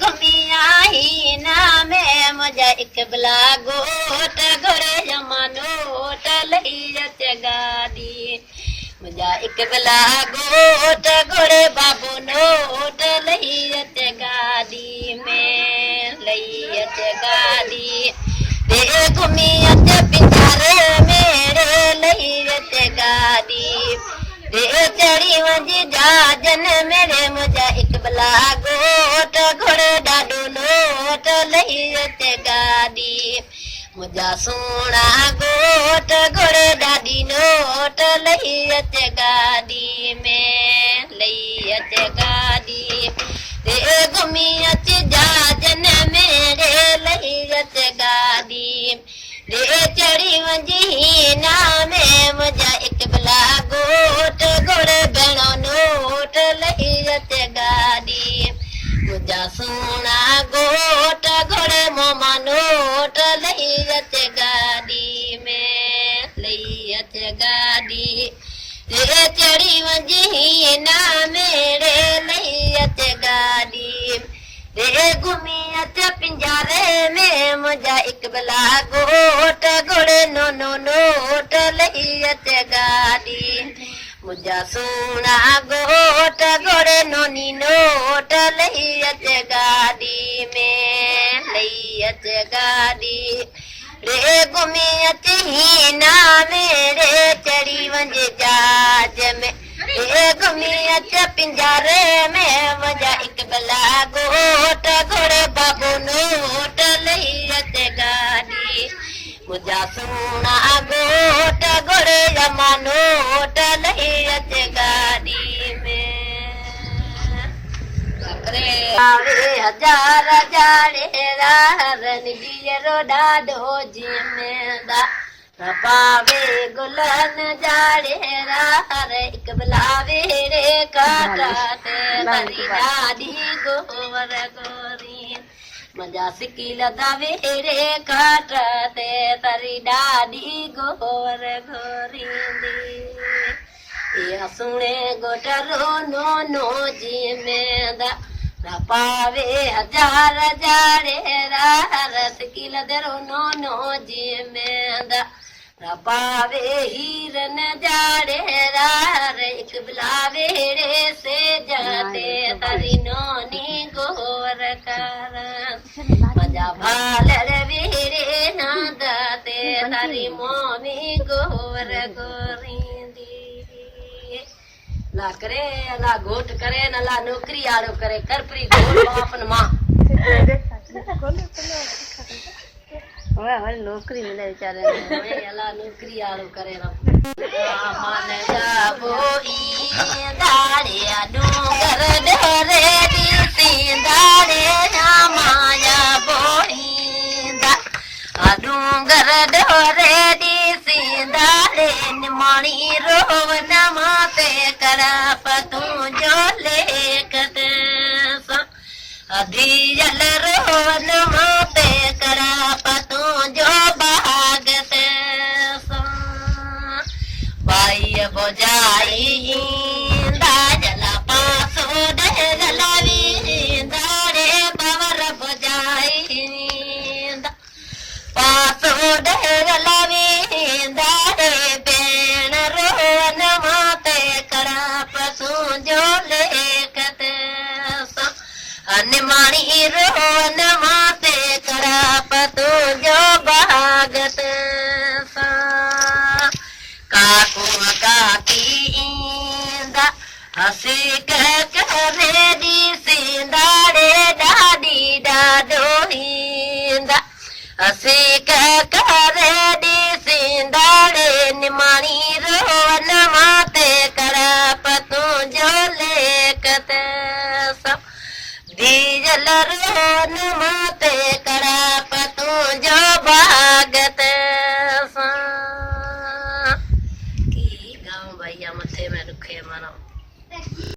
घुमिया ही ना में मुझा इकबला गोट घोड़े जमा नोट लही गादी मुझा इकबला गोट घोड़े बाबू नोट लही गादी में लही गादी रे घुमिया पिंजारे मेरे लही गादी रे चढ़ी वंजी जाजन मेरे मुझा इकबला गोट घोड़े डाडो नोट लही गादी मुझा सोना गोट घोड़े डाडी नोट लही गादी में लही गादी रे घुमी अच जाजन मेरे लही गादी रे चढ़ी वंजी ना में मुझा इकबला गोट घोड़े भेणो नोट लही गादी मुझा सोना गोट घोड़े मोमा नोट लही गादी में लही गादी रे चढ़ी वंजी ना मेरे लही गादी रे घुमी अच पिंजारे में मुझा इकबला गोट घोड़े नो नो नोट लही गादी मुझा सोना गोट घोड़े नोनी नोट लही गादी में लही गादी रे घुमी अच ही ना मेरे चढ़ी वंज जाज में रे घुमी अच पिंजारे में मुझा इकबला गोट घोड़े बाबू नोट लही गादी मुझा सोना गोट घोड़े जमा नोट लही गादी में हजार जाड़े रारन डीरो डाडो जिमेदा पावे गुलन जाड़े रार इकबला रे काटा तेरी दादी गोवर गोरी मजा सिकी लदावे रे काटा तेरी दादी गोवर गोरी या सुने गोटरो नो नो जिमेदा पावे हजार जाड़े रारस किल दरो नो नो जिमेदा पावे हीरन जाड़े रार इकबला रे से जाते तरी नोनी गोर कर मजा भाल रे नादते तरी मोमी गोर गोरी ला करे ला गोट करे न ला नौकरी आड़ो करे कर प्री गोट बापन मां ओए नौकरी मिले बेचारे ने ला नौकरी आड़ो करे ना मन जाबो ई दाड़िया डूंगर डरे दी सिंदाड़े माया बोई दा डूंगर डरे दी सिंदाड़े निमाणी रोवन माते करा पतू जो लेकत अधी जल रोवन माते करा पतू जो भागत बाई बोजाई दाजला पासो डलवी दारे बवर बोजाई पासो डलवी दारे बेण रोवन माते करा पसू जो लेकत निमाणी रोवन माते करा पतू जो भागत काकू काकी हसी करे दी सिंदाड़े डाडी डाडो हसी करे दी सिंदाड़े निमाणी रोवन माते करा पतू जो लेकत डीजल रोवन माते